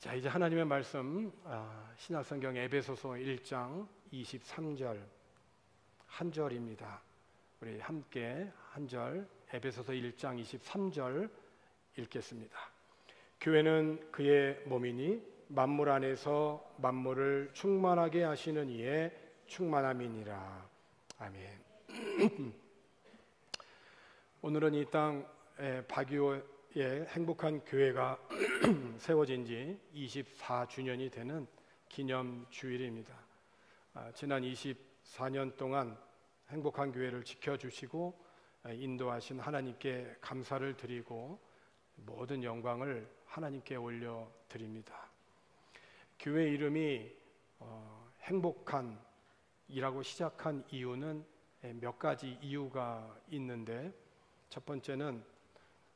자, 이제 하나님의 말씀 신약성경 에베소서 1장 23절 한 절입니다. 우리 함께 한 절 에베소서 1장 23절 읽겠습니다. 교회는 그의 몸이니 만물 안에서 만물을 충만하게 하시는 이의 충만함이니라. 아멘. 오늘은 이 땅 바기오의 행복한 교회가 세워진 지 24주년이 되는 기념 주일입니다. 지난 24년 동안 행복한 교회를 지켜주시고 인도하신 하나님께 감사를 드리고 모든 영광을 하나님께 올려드립니다. 교회 이름이 행복한이라고 시작한 이유는 몇 가지 이유가 있는데, 첫 번째는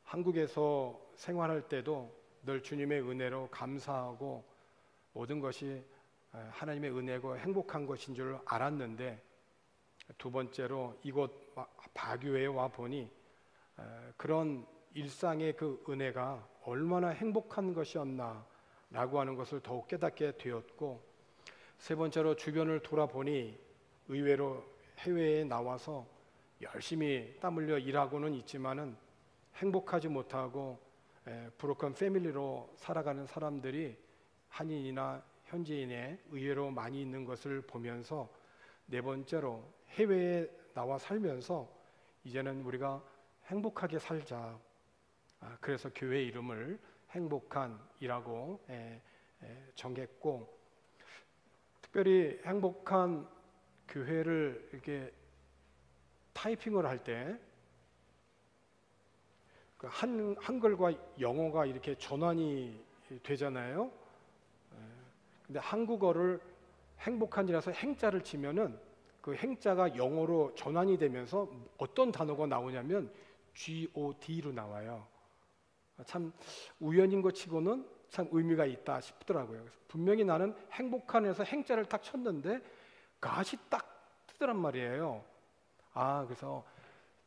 한국에서 생활할 때도 늘 주님의 은혜로 감사하고 모든 것이 하나님의 은혜고 행복한 것인 줄 알았는데, 두 번째로 이곳 바교에 와 보니 그런 일상의 그 은혜가 얼마나 행복한 것이었나 라고 하는 것을 더욱 깨닫게 되었고, 세 번째로 주변을 돌아보니 의외로 해외에 나와서 열심히 땀 흘려 일하고는 있지만은 행복하지 못하고 브로큰 패밀리로 살아가는 사람들이 한인이나 현지인에 의외로 많이 있는 것을 보면서, 네 번째로 해외에 나와 살면서 이제는 우리가 행복하게 살자. 그래서 교회 이름을 행복한이라고 정했고, 특별히 행복한 교회를 이렇게 타이핑을 할 때 한글과 영어가 이렇게 전환이 되잖아요. 근데 한국어를 행복한이라서 행자를 치면은 그 행자가 영어로 전환이 되면서 어떤 단어가 나오냐면 GOD로 나와요. 참 우연인 것 치고는 참 의미가 있다 싶더라고요. 분명히 나는 행복한에서 행자를 딱 쳤는데 갓이 딱 뜨더란 말이에요. 그래서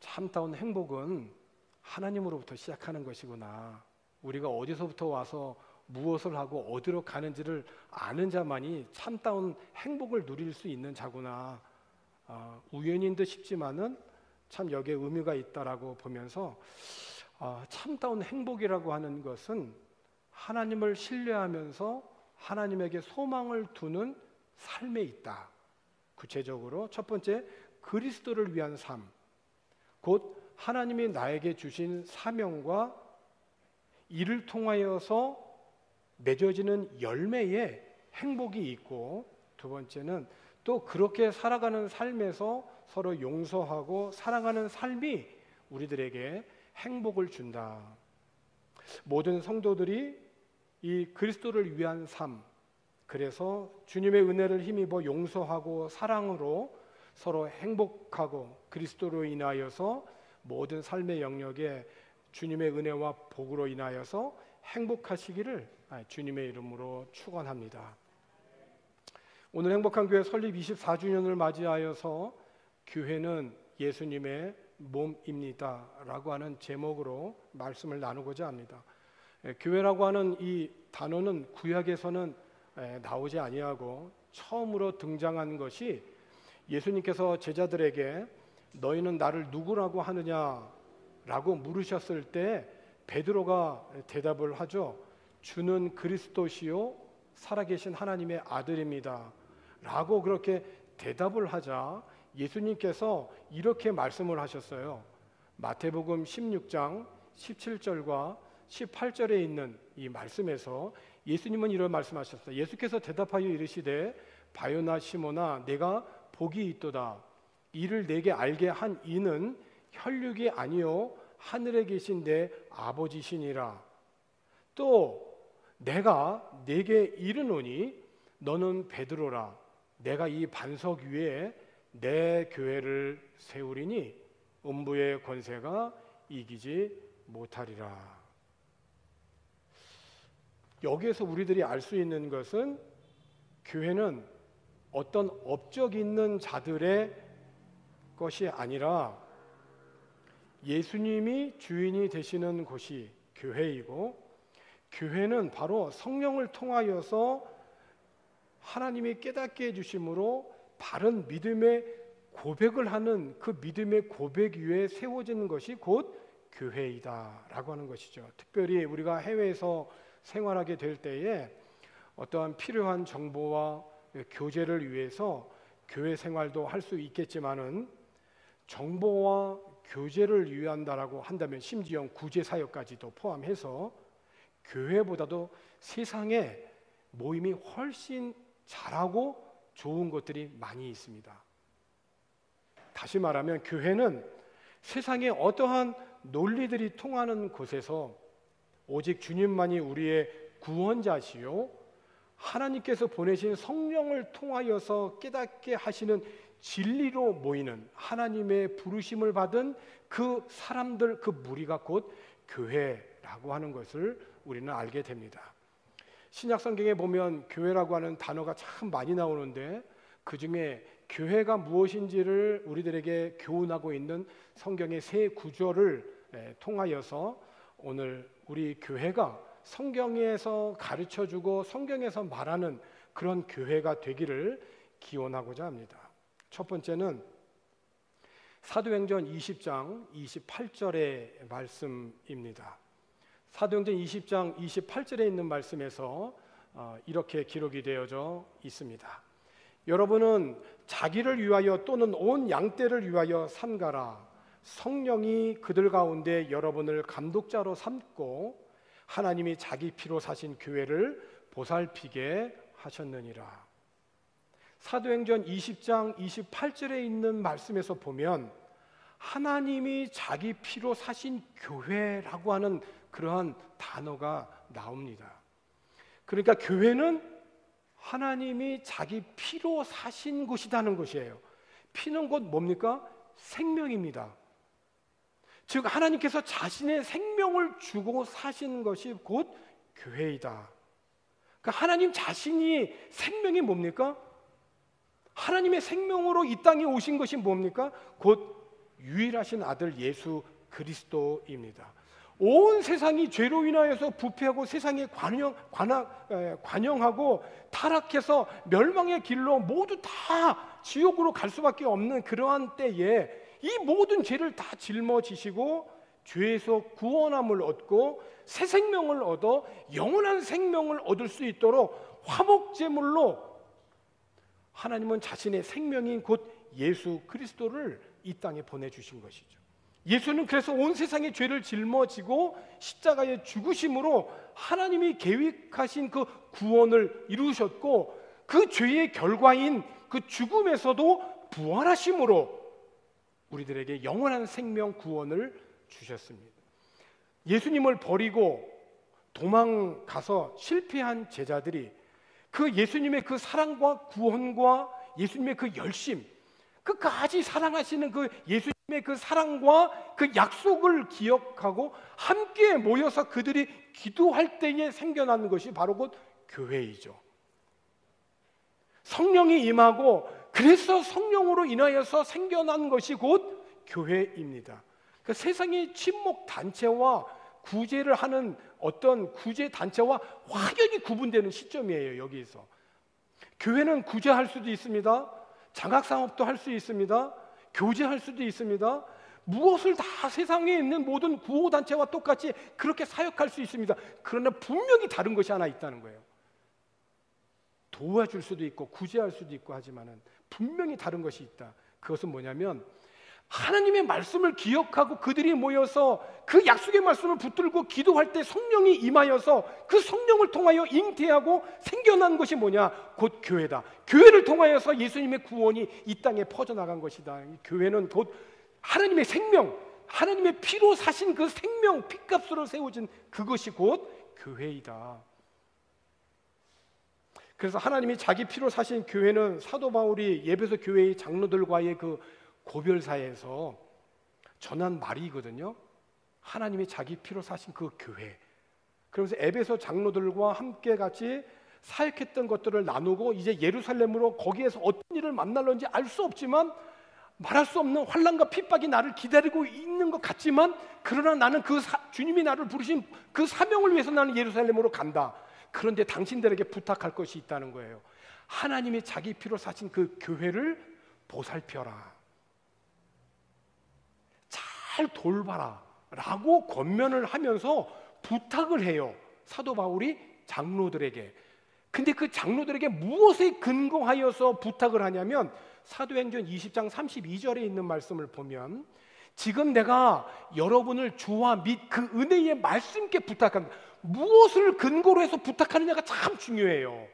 참다운 행복은 하나님으로부터 시작하는 것이구나. 우리가 어디서부터 와서 무엇을 하고 어디로 가는지를 아는 자만이 참다운 행복을 누릴 수 있는 자구나. 우연인 듯 싶지만은 참 여기에 의미가 있다라고 보면서 참다운 행복이라고 하는 것은 하나님을 신뢰하면서 하나님에게 소망을 두는 삶에 있다. 구체적으로 첫 번째, 그리스도를 위한 삶, 곧 하나님이 나에게 주신 사명과 이를 통하여서 맺어지는 열매에 행복이 있고, 두 번째는 또 그렇게 살아가는 삶에서 서로 용서하고 사랑하는 삶이 우리들에게 행복을 준다. 모든 성도들이 이 그리스도를 위한 삶, 그래서 주님의 은혜를 힘입어 용서하고 사랑으로 서로 행복하고 그리스도로 인하여서 모든 삶의 영역에 주님의 은혜와 복으로 인하여서 행복하시기를 주님의 이름으로 축원합니다. 오늘 행복한 교회 설립 24주년을 맞이하여서 교회는 예수님의 몸입니다 라고 하는 제목으로 말씀을 나누고자 합니다. 교회라고 하는 이 단어는 구약에서는 나오지 아니하고 처음으로 등장한 것이 예수님께서 제자들에게 너희는 나를 누구라고 하느냐라고 물으셨을 때 베드로가 대답을 하죠. 주는 그리스도시요 살아계신 하나님의 아들입니다 라고 그렇게 대답을 하자 예수님께서 이렇게 말씀을 하셨어요. 마태복음 16장 17절과 18절에 있는 이 말씀에서 예수님은 이런 말씀하셨어요. 예수께서 대답하여 이르시되 바요나 시몬아 내가 복이 있도다. 이를 내게 알게 한 이는 혈육이 아니요 하늘에 계신 내 아버지시니라. 또 내가 내게 이르노니 너는 베드로라. 내가 이 반석 위에 내 교회를 세우리니 음부의 권세가 이기지 못하리라. 여기에서 우리들이 알 수 있는 것은 교회는 어떤 업적 있는 자들의 것이 아니라 예수님이 주인이 되시는 곳이 교회이고, 교회는 바로 성령을 통하여서 하나님이 깨닫게 해주심으로 바른 믿음의 고백을 하는 그 믿음의 고백 위에 세워지는 것이 곧 교회이다라고 하는 것이죠. 특별히 우리가 해외에서 생활하게 될 때에 어떠한 필요한 정보와 교제를 위해서 교회 생활도 할 수 있겠지만은 정보와 교제를 위한다라고 한다면 심지어 구제 사역까지도 포함해서 교회보다도 세상에 모임이 훨씬 잘하고 좋은 것들이 많이 있습니다. 다시 말하면 교회는 세상에 어떠한 논리들이 통하는 곳에서 오직 주님만이 우리의 구원자시요 하나님께서 보내신 성령을 통하여서 깨닫게 하시는 진리로 모이는 하나님의 부르심을 받은 그 사람들, 그 무리가 곧 교회라고 하는 것을 우리는 알게 됩니다. 신약 성경에 보면 교회라고 하는 단어가 참 많이 나오는데 그 중에 교회가 무엇인지를 우리들에게 교훈하고 있는 성경의 세 구절을 통하여서 오늘 우리 교회가 성경에서 가르쳐주고 성경에서 말하는 그런 교회가 되기를 기원하고자 합니다. 첫 번째는 사도행전 20장 28절의 말씀입니다. 사도행전 20장 28절에 있는 말씀에서 이렇게 기록이 되어져 있습니다. 여러분은 자기를 위하여 또는 온 양떼를 위하여 삼가라. 성령이 그들 가운데 여러분을 감독자로 삼고 하나님이 자기 피로 사신 교회를 보살피게 하셨느니라. 사도행전 20장 28절에 있는 말씀에서 보면 하나님이 자기 피로 사신 교회라고 하는 그러한 단어가 나옵니다. 그러니까 교회는 하나님이 자기 피로 사신 것이라는 것이에요. 피는 곧 뭡니까? 생명입니다. 즉 하나님께서 자신의 생명을 주고 사신 것이 곧 교회이다. 그러니까 하나님 자신이 생명이 뭡니까? 하나님의 생명으로 이 땅에 오신 것이 뭡니까? 곧 유일하신 아들 예수 그리스도입니다. 온 세상이 죄로 인하여서 부패하고 세상에 관영하고 타락해서 멸망의 길로 모두 다 지옥으로 갈 수밖에 없는 그러한 때에 이 모든 죄를 다 짊어지시고 죄에서 구원함을 얻고 새 생명을 얻어 영원한 생명을 얻을 수 있도록 화목제물로 하나님은 자신의 생명인 곧 예수 그리스도를 이 땅에 보내주신 것이죠. 예수는 그래서 온 세상의 죄를 짊어지고 십자가의 죽으심으로 하나님이 계획하신 그 구원을 이루셨고 그 죄의 결과인 그 죽음에서도 부활하심으로 우리들에게 영원한 생명 구원을 주셨습니다. 예수님을 버리고 도망가서 실패한 제자들이 그 예수님의 그 사랑과 구원과 예수님의 그 열심, 끝까지 사랑하시는 그 예수님의 그 사랑과 그 약속을 기억하고 함께 모여서 그들이 기도할 때에 생겨나는 것이 바로 곧 교회이죠. 성령이 임하고 그래서 성령으로 인하여서 생겨난 것이 곧 교회입니다. 그러니까 세상의 친목 단체와 구제를 하는 어떤 구제 단체와 확연히 구분되는 시점이에요. 여기서 교회는 구제할 수도 있습니다. 장학사업도 할 수 있습니다. 교제할 수도 있습니다. 무엇을 다 세상에 있는 모든 구호단체와 똑같이 그렇게 사역할 수 있습니다. 그러나 분명히 다른 것이 하나 있다는 거예요. 도와줄 수도 있고 구제할 수도 있고 하지만은 분명히 다른 것이 있다. 그것은 뭐냐면 하나님의 말씀을 기억하고 그들이 모여서 그 약속의 말씀을 붙들고 기도할 때 성령이 임하여서 그 성령을 통하여 잉태하고 생겨난 것이 뭐냐? 곧 교회다. 교회를 통하여서 예수님의 구원이 이 땅에 퍼져나간 것이다. 교회는 곧 하나님의 생명, 하나님의 피로 사신 그 생명, 피값으로 세워진 그것이 곧 교회이다. 그래서 하나님이 자기 피로 사신 교회는 사도 바울이 에베소 교회의 장로들과의 그 고별사에서 전한 말이거든요. 하나님이 자기 피로 사신 그 교회. 그러면서 에베소 장로들과 함께 같이 사역했던 것들을 나누고 이제 예루살렘으로 거기에서 어떤 일을 만날런지 알 수 없지만 말할 수 없는 환난과 핍박이 나를 기다리고 있는 것 같지만, 그러나 나는 주님이 나를 부르신 그 사명을 위해서 나는 예루살렘으로 간다. 그런데 당신들에게 부탁할 것이 있다는 거예요. 하나님이 자기 피로 사신 그 교회를 보살펴라, 잘 돌봐라 라고 권면을 하면서 부탁을 해요, 사도 바울이 장로들에게. 근데 그 장로들에게 무엇에 근거하여서 부탁을 하냐면, 사도행전 20장 32절에 있는 말씀을 보면, 지금 내가 여러분을 주와 및 그 은혜의 말씀께 부탁한다. 무엇을 근거로 해서 부탁하느냐가 참 중요해요.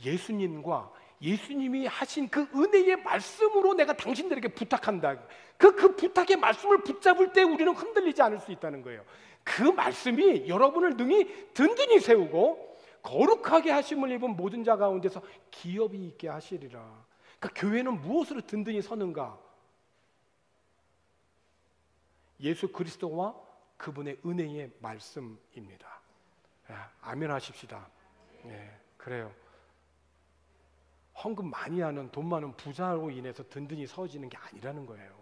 예수님과 예수님이 하신 그 은혜의 말씀으로 내가 당신들에게 부탁한다. 그 부탁의 말씀을 붙잡을 때 우리는 흔들리지 않을 수 있다는 거예요. 그 말씀이 여러분을 능히 든든히 세우고 거룩하게 하심을 입은 모든 자 가운데서 기업이 있게 하시리라. 그러니까 교회는 무엇으로 든든히 서는가? 예수 그리스도와 그분의 은혜의 말씀입니다. 아멘 하십시다. 네, 그래요. 헌금 많이 하는, 돈 많은 부자로 인해서 든든히 서지는 게 아니라는 거예요.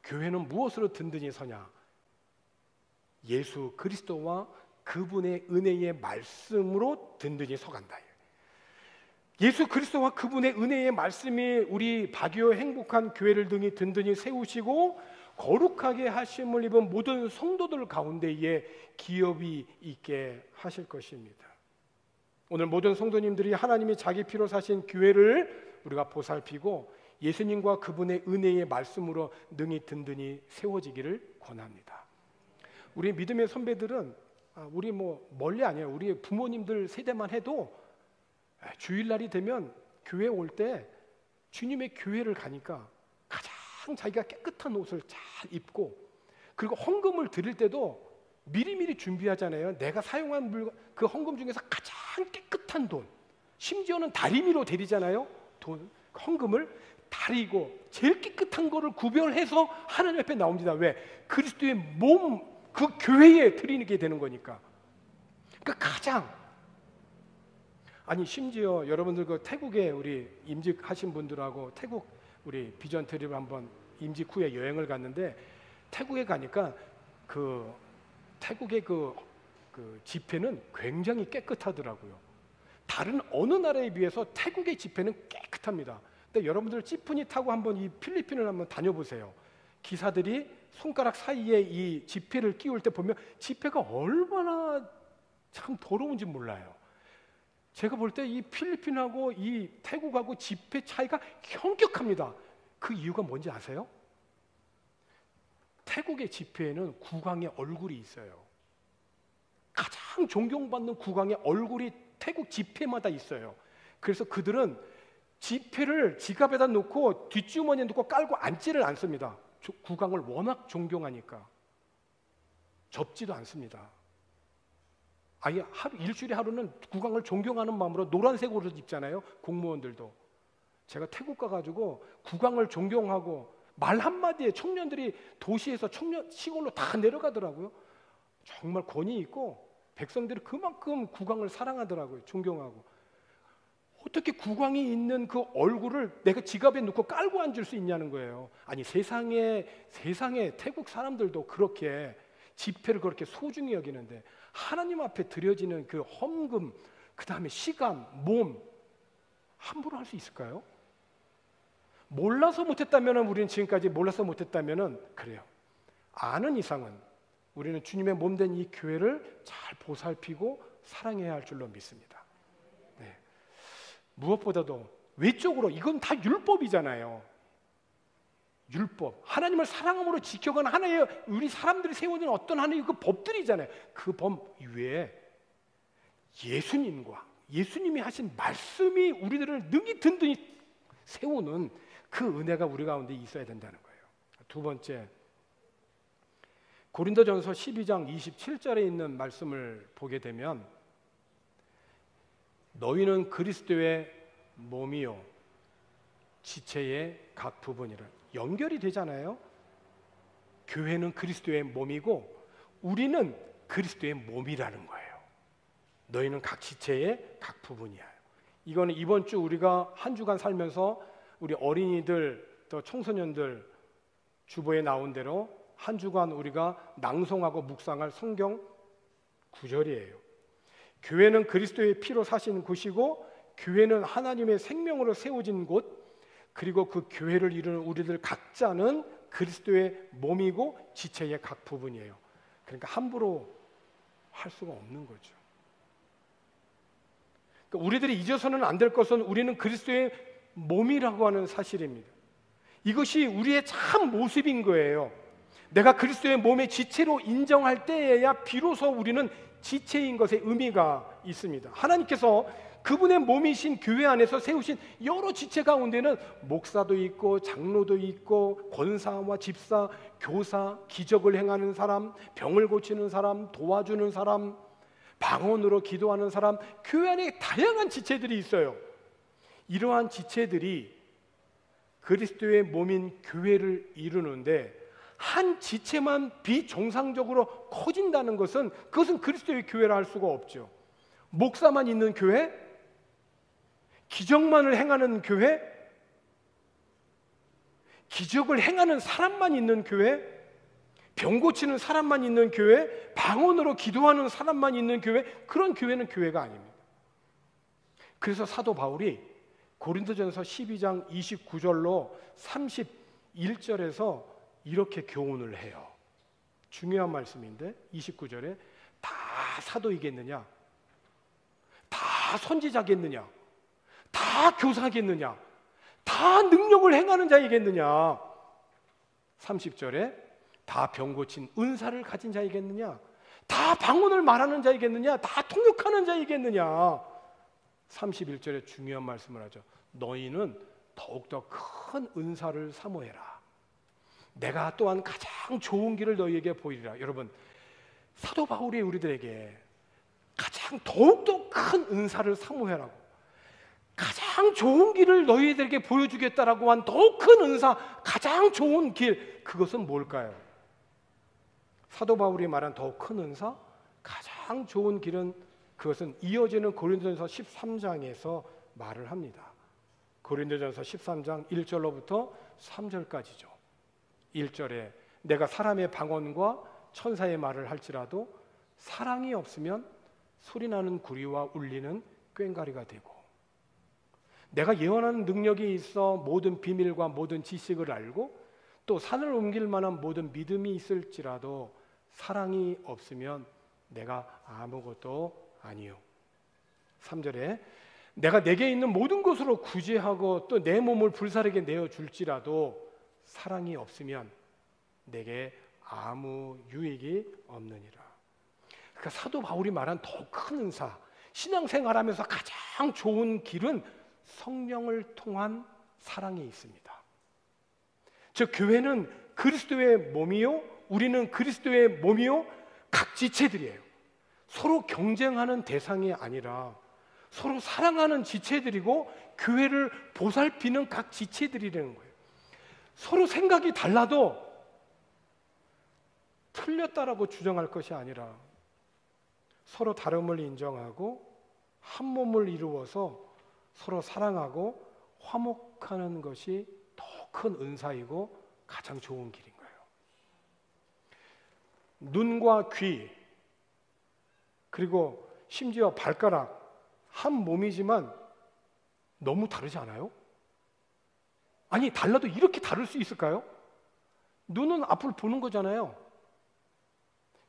교회는 무엇으로 든든히 서냐? 예수 그리스도와 그분의 은혜의 말씀으로 든든히 서간다. 예수 그리스도와 그분의 은혜의 말씀이 우리 박유호 행복한 교회를 등이 든든히 세우시고 거룩하게 하심을 입은 모든 성도들 가운데에 기업이 있게 하실 것입니다. 오늘 모든 성도님들이 하나님이 자기 피로 사신 교회를 우리가 보살피고 예수님과 그분의 은혜의 말씀으로 능히 든든히 세워지기를 권합니다. 우리 믿음의 선배들은 우리 멀리 아니에요. 우리 부모님들 세대만 해도 주일날이 되면 교회 올 때 주님의 교회를 가니까 가장 자기가 깨끗한 옷을 잘 입고, 그리고 헌금을 드릴 때도 미리미리 준비하잖아요. 내가 사용한 물건, 그 헌금 중에서 가장 깨끗한 돈, 심지어는 다리미로 드리잖아요. 헌금을 다리고 제일 깨끗한 거를 구별해서 하나님 앞에 나옵니다. 왜? 그리스도의 몸, 그 교회에 드리게 되는 거니까. 그러니까 가장, 아니 심지어 여러분들 그 태국에 우리 임직하신 분들하고 태국 우리 비전 트립 한번 임직 후에 여행을 갔는데, 태국에 가니까 그 태국의 그 집회는 굉장히 깨끗하더라고요. 다른 어느 나라에 비해서 태국의 집회는 깨끗합니다. 근데 여러분들 찌푸니 타고 한번 이 필리핀을 한번 다녀보세요. 기사들이 손가락 사이에 이 지폐를 끼울 때 보면 지폐가 얼마나 참 더러운지 몰라요. 제가 볼 때 이 필리핀하고 이 태국하고 지폐 차이가 현격합니다. 그 이유가 뭔지 아세요? 태국의 지폐에는 국왕의 얼굴이 있어요. 가장 존경받는 국왕의 얼굴이 태국 지폐마다 있어요. 그래서 그들은 지폐를 지갑에다 놓고 뒷주머니에 놓고 깔고 앉지를 않습니다. 국왕을 워낙 존경하니까 접지도 않습니다. 아예 일주일에 하루는 국왕을 존경하는 마음으로 노란색 옷을 입잖아요. 공무원들도. 제가 태국 가가지고 국왕을 존경하고 말 한마디에 청년들이 도시에서 시골로 다 내려가더라고요. 정말 권위 있고 백성들이 그만큼 국왕을 사랑하더라고요. 존경하고. 어떻게 국왕이 있는 그 얼굴을 내가 지갑에 넣고 깔고 앉을 수 있냐는 거예요. 아니 세상에 태국 사람들도 그렇게 지폐를 그렇게 소중히 여기는데, 하나님 앞에 드려지는 그 헌금, 그 다음에 시간, 몸 함부로 할 수 있을까요? 몰라서 못했다면, 우리는 지금까지 몰라서 못했다면 그래요. 아는 이상은 우리는 주님의 몸된 이 교회를 잘 보살피고 사랑해야 할 줄로 믿습니다. 네. 무엇보다도 외적으로 이건 다 율법이잖아요. 율법, 하나님을 사랑함으로 지켜가는 하나의 우리 사람들이 세워진 어떤 하나의 그 법들이잖아요. 그 법 위에 예수님과 예수님이 하신 말씀이 우리들을 능히 든든히 세우는 그 은혜가 우리 가운데 있어야 된다는 거예요. 두 번째, 고린도전서 12장 27절에 있는 말씀을 보게 되면, 너희는 그리스도의 몸이요 지체의 각 부분이라. 연결이 되잖아요. 교회는 그리스도의 몸이고 우리는 그리스도의 몸이라는 거예요. 너희는 각 지체의 각 부분이야. 이거는 이번 주 우리가 한 주간 살면서 우리 어린이들 또 청소년들 주보에 나온 대로 한 주간 우리가 낭송하고 묵상할 성경 구절이에요. 교회는 그리스도의 피로 사신 곳이고 교회는 하나님의 생명으로 세워진 곳, 그리고 그 교회를 이루는 우리들 각자는 그리스도의 몸이고 지체의 각 부분이에요. 그러니까 함부로 할 수가 없는 거죠. 그러니까 우리들이 잊어서는 안 될 것은 우리는 그리스도의 몸이라고 하는 사실입니다. 이것이 우리의 참 모습인 거예요. 내가 그리스도의 몸의 지체로 인정할 때에야 비로소 우리는 지체인 것에 의미가 있습니다. 하나님께서 그분의 몸이신 교회 안에서 세우신 여러 지체 가운데는 목사도 있고 장로도 있고 권사와 집사, 교사, 기적을 행하는 사람, 병을 고치는 사람, 도와주는 사람, 방언으로 기도하는 사람, 교회 안에 다양한 지체들이 있어요. 이러한 지체들이 그리스도의 몸인 교회를 이루는데 한 지체만 비정상적으로 커진다는 것은 그것은 그리스도의 교회라 할 수가 없죠. 목사만 있는 교회, 기적만을 행하는 교회, 기적을 행하는 사람만 있는 교회, 병 고치는 사람만 있는 교회, 방언으로 기도하는 사람만 있는 교회, 그런 교회는 교회가 아닙니다. 그래서 사도 바울이 고린도전서 12장 29절로 31절에서 이렇게 교훈을 해요. 중요한 말씀인데 29절에 다 사도이겠느냐? 다 선지자겠느냐? 다 교사겠느냐? 다 능력을 행하는 자이겠느냐? 30절에 다 병 고친 은사를 가진 자이겠느냐? 다 방언을 말하는 자이겠느냐? 다 통역하는 자이겠느냐? 31절에 중요한 말씀을 하죠. 너희는 더욱더 큰 은사를 사모해라. 내가 또한 가장 좋은 길을 너희에게 보이리라. 여러분, 사도 바울이 우리들에게 가장 더욱더 큰 은사를 사모해라고, 가장 좋은 길을 너희들에게 보여주겠다라고 한 더욱 큰 은사, 가장 좋은 길, 그것은 뭘까요? 사도 바울이 말한 더욱 큰 은사, 가장 좋은 길은 그것은 이어지는 고린도전서 13장에서 말을 합니다. 고린도전서 13장 1절로부터 3절까지죠. 1절에 내가 사람의 방언과 천사의 말을 할지라도 사랑이 없으면 소리나는 구리와 울리는 꽹과리가 되고, 내가 예언하는 능력이 있어 모든 비밀과 모든 지식을 알고 또 산을 옮길 만한 모든 믿음이 있을지라도 사랑이 없으면 내가 아무것도 아니요. 3절에 내가 내게 있는 모든 것으로 구제하고 또 내 몸을 불사르게 내어줄지라도 사랑이 없으면 내게 아무 유익이 없느니라. 그러니까 사도 바울이 말한 더 큰 은사, 신앙생활하면서 가장 좋은 길은 성령을 통한 사랑이 있습니다. 즉 교회는 그리스도의 몸이요, 우리는 그리스도의 몸이요, 각 지체들이에요. 서로 경쟁하는 대상이 아니라 서로 사랑하는 지체들이고 교회를 보살피는 각 지체들이라는 거예요. 서로 생각이 달라도 틀렸다라고 주장할 것이 아니라 서로 다름을 인정하고 한 몸을 이루어서 서로 사랑하고 화목하는 것이 더 큰 은사이고 가장 좋은 길인 거예요. 눈과 귀, 그리고 심지어 발가락, 한 몸이지만 너무 다르지 않아요? 아니, 달라도 이렇게 다를 수 있을까요? 눈은 앞을 보는 거잖아요.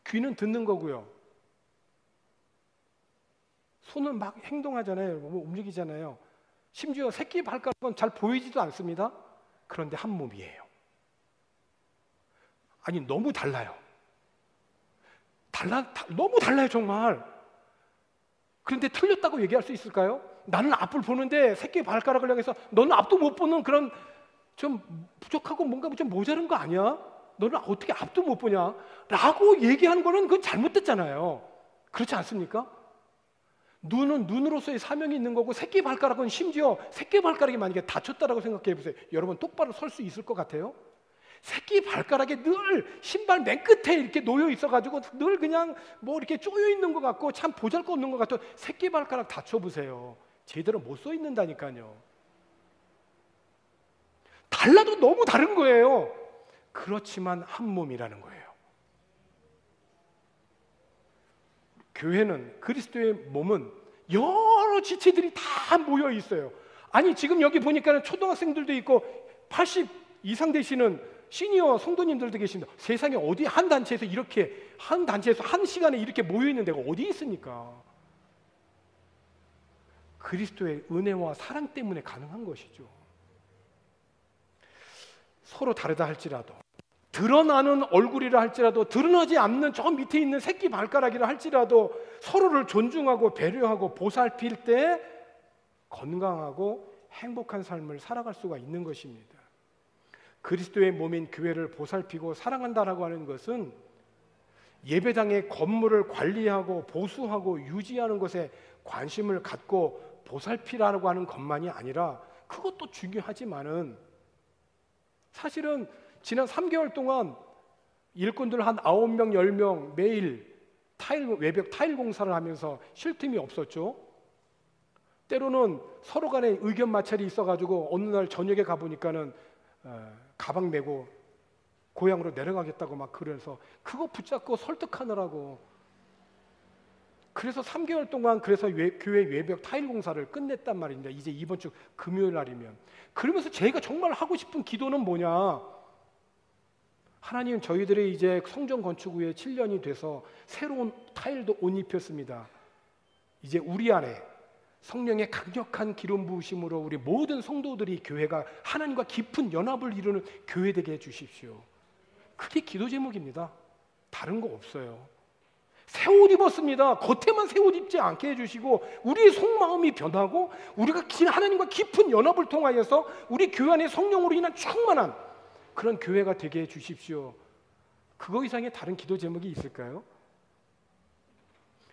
귀는 듣는 거고요. 손은 막 행동하잖아요. 움직이잖아요. 심지어 새끼 발가락은 잘 보이지도 않습니다. 그런데 한 몸이에요. 아니, 너무 달라요. 너무 달라요, 정말. 그런데 틀렸다고 얘기할 수 있을까요? 나는 앞을 보는데 새끼 발가락을 향해서 너는 앞도 못 보는 그런 좀 부족하고 뭔가 좀 모자른 거 아니야? 너는 어떻게 앞도 못 보냐? 라고 얘기하는 거는 그건 잘못됐잖아요. 그렇지 않습니까? 눈은 눈으로서의 사명이 있는 거고 새끼 발가락은 심지어 새끼 발가락이 만약에 다쳤다라고 생각해 보세요. 여러분 똑바로 설 수 있을 것 같아요? 새끼 발가락에 늘 신발 맨 끝에 이렇게 놓여 있어가지고 늘 그냥 뭐 이렇게 쪼여 있는 것 같고 참 보잘것없는 것 같아요. 새끼 발가락 다쳐보세요. 제대로 못 써 있는다니까요. 달라도 너무 다른 거예요. 그렇지만 한 몸이라는 거예요. 교회는, 그리스도의 몸은 여러 지체들이 다 모여 있어요. 아니 지금 여기 보니까 초등학생들도 있고 80 이상 되시는 시니어 성도님들도 계십니다. 세상에 어디 한 단체에서 이렇게 한 단체에서 한 시간에 이렇게 모여 있는 데가 어디 있습니까? 그리스도의 은혜와 사랑 때문에 가능한 것이죠. 서로 다르다 할지라도, 드러나는 얼굴이라 할지라도, 드러나지 않는 저 밑에 있는 새끼 발가락이라 할지라도 서로를 존중하고 배려하고 보살필 때 건강하고 행복한 삶을 살아갈 수가 있는 것입니다. 그리스도의 몸인 교회를 보살피고 사랑한다라고 하는 것은 예배당의 건물을 관리하고 보수하고 유지하는 것에 관심을 갖고 보살피라고 하는 것만이 아니라, 그것도 중요하지만은 사실은 지난 3개월 동안 일꾼들 한 9명, 10명 매일 외벽 타일 공사를 하면서 쉴 틈이 없었죠. 때로는 서로 간에 의견 마찰이 있어가지고 어느 날 저녁에 가보니까는 가방 메고 고향으로 내려가겠다고 막 그래서 그거 붙잡고 설득하느라고, 그래서 3개월 동안 그래서 교회 외벽 타일 공사를 끝냈단 말입니다. 이제 이번 주 금요일 날이면. 그러면서 제가 정말 하고 싶은 기도는 뭐냐, 하나님, 저희들이 이제 성전 건축 후에 7년이 돼서 새로운 타일도 옷 입혔습니다. 이제 우리 안에 성령의 강력한 기름 부으심으로 우리 모든 성도들이 교회가 하나님과 깊은 연합을 이루는 교회 되게 해주십시오. 그게 기도 제목입니다. 다른 거 없어요. 새 옷 입었습니다. 겉에만 새 옷 입지 않게 해주시고 우리의 속마음이 변하고 우리가 하나님과 깊은 연합을 통하여서 우리 교회 안에 성령으로 인한 충만한 그런 교회가 되게 해주십시오. 그거 이상의 다른 기도 제목이 있을까요?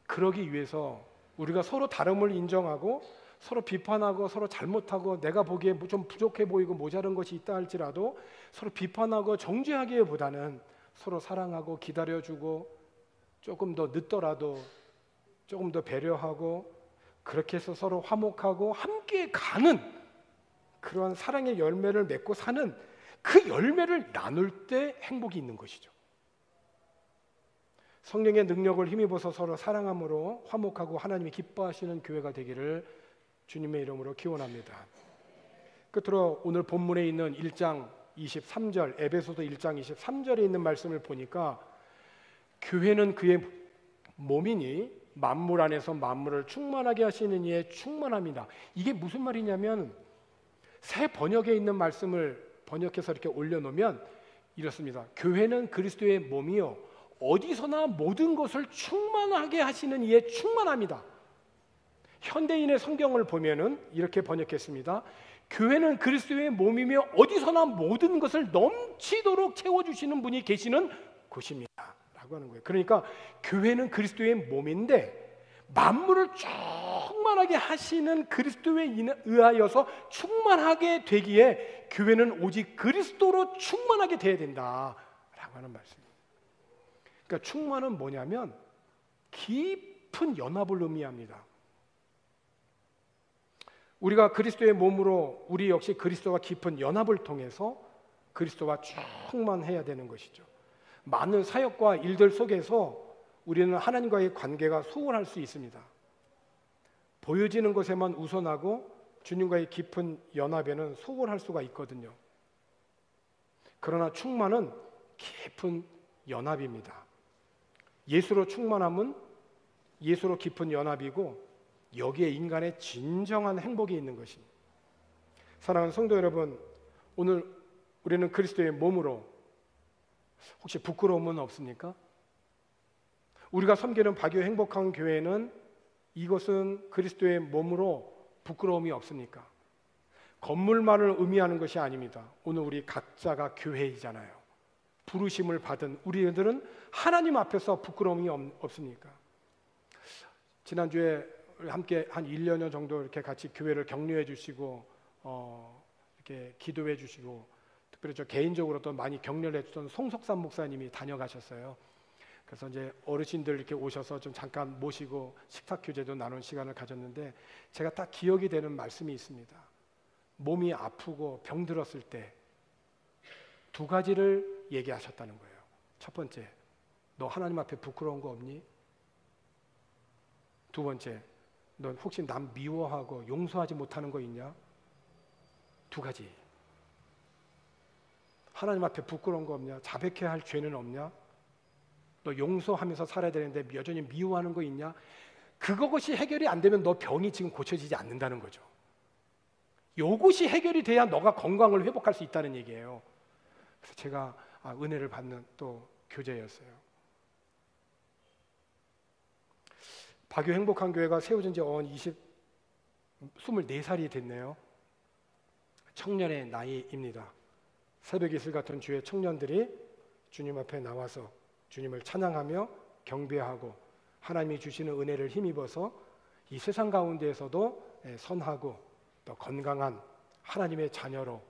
그러기 위해서 우리가 서로 다름을 인정하고 서로 비판하고 서로 잘못하고 내가 보기에 좀 부족해 보이고 모자란 것이 있다 할지라도 서로 비판하고 정죄하기보다는 서로 사랑하고 기다려주고 조금 더 늦더라도 조금 더 배려하고 그렇게 해서 서로 화목하고 함께 가는 그러한 사랑의 열매를 맺고 사는, 그 열매를 나눌 때 행복이 있는 것이죠. 성령의 능력을 힘입어서 서로 사랑함으로 화목하고 하나님이 기뻐하시는 교회가 되기를 주님의 이름으로 기원합니다. 끝으로 오늘 본문에 있는 1장 23절, 에베소서 1장 23절에 있는 말씀을 보니까 교회는 그의 몸이니 만물 안에서 만물을 충만하게 하시는 이의 충만합니다. 이게 무슨 말이냐면 새 번역에 있는 말씀을 번역해서 이렇게 올려놓으면 이렇습니다. 교회는 그리스도의 몸이요 어디서나 모든 것을 충만하게 하시는 이의 충만합니다. 현대인의 성경을 보면은 이렇게 번역했습니다. 교회는 그리스도의 몸이며 어디서나 모든 것을 넘치도록 채워주시는 분이 계시는 곳입니다 라고 하는 거예요. 그러니까 교회는 그리스도의 몸인데 만물을 충만하게 하시는 그리스도에 의하여서 충만하게 되기에 교회는 오직 그리스도로 충만하게 돼야 된다라고 하는 말씀입니다. 그러니까 충만은 뭐냐면 깊은 연합을 의미합니다. 우리가 그리스도의 몸으로 우리 역시 그리스도와 깊은 연합을 통해서 그리스도와 충만해야 되는 것이죠. 많은 사역과 일들 속에서 우리는 하나님과의 관계가 소홀할 수 있습니다. 보여지는 것에만 우선하고 주님과의 깊은 연합에는 소홀할 수가 있거든요. 그러나 충만은 깊은 연합입니다. 예수로 충만함은 예수로 깊은 연합이고 여기에 인간의 진정한 행복이 있는 것입니다. 사랑하는 성도 여러분, 오늘 우리는 그리스도의 몸으로 혹시 부끄러움은 없습니까? 우리가 섬기는 박유 행복한 교회는 이것은 그리스도의 몸으로 부끄러움이 없습니까? 건물만을 의미하는 것이 아닙니다. 오늘 우리 각자가 교회이잖아요. 부르심을 받은 우리들은 하나님 앞에서 부끄러움이 없습니까? 지난주에 함께 한 1년 정도 이렇게 같이 교회를 격려해 주시고 이렇게 기도해 주시고 특별히 저 개인적으로 또 많이 격려를 해주던 송석삼 목사님이 다녀가셨어요. 그래서 이제 어르신들 이렇게 오셔서 좀 잠깐 모시고 식탁 교제도 나눈 시간을 가졌는데 제가 딱 기억이 되는 말씀이 있습니다. 몸이 아프고 병들었을 때 두 가지를 얘기하셨다는 거예요. 첫 번째, 너 하나님 앞에 부끄러운 거 없니? 두 번째, 넌 혹시 남 미워하고 용서하지 못하는 거 있냐? 두 가지. 하나님 앞에 부끄러운 거 없냐? 자백해야 할 죄는 없냐? 너 용서하면서 살아야 되는데 여전히 미워하는 거 있냐? 그것이 해결이 안 되면 너 병이 지금 고쳐지지 않는다는 거죠. 이것이 해결이 돼야 너가 건강을 회복할 수 있다는 얘기예요. 그래서 제가 은혜를 받는 또 교제였어요. 박유 행복한 교회가 세워진 지 24살이 됐네요. 청년의 나이입니다. 새벽 이슬 같은 주의 청년들이 주님 앞에 나와서 주님을 찬양하며 경배하고 하나님이 주시는 은혜를 힘입어서 이 세상 가운데에서도 선하고 또 건강한 하나님의 자녀로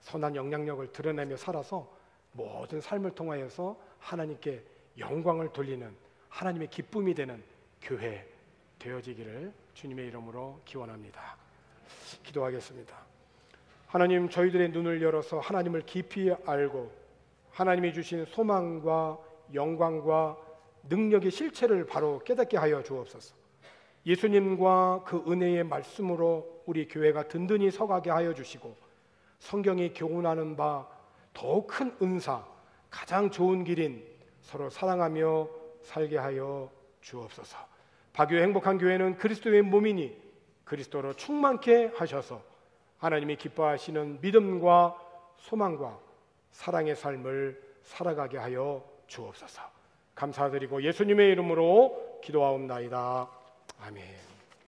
선한 영향력을 드러내며 살아서 모든 삶을 통하여서 하나님께 영광을 돌리는 하나님의 기쁨이 되는 교회 되어지기를 주님의 이름으로 기원합니다. 기도하겠습니다. 하나님, 저희들의 눈을 열어서 하나님을 깊이 알고 하나님이 주신 소망과 영광과 능력의 실체를 바로 깨닫게 하여 주옵소서. 예수님과 그 은혜의 말씀으로 우리 교회가 든든히 서가게 하여 주시고 성경이 교훈하는 바 더 큰 은사, 가장 좋은 길인 서로 사랑하며 살게 하여 주옵소서. 박유의 행복한 교회는 그리스도의 몸이니 그리스도로 충만케 하셔서 하나님이 기뻐하시는 믿음과 소망과 사랑의 삶을 살아가게 하여 주옵소서. 감사드리고 예수님의 이름으로 기도하옵나이다. 아멘.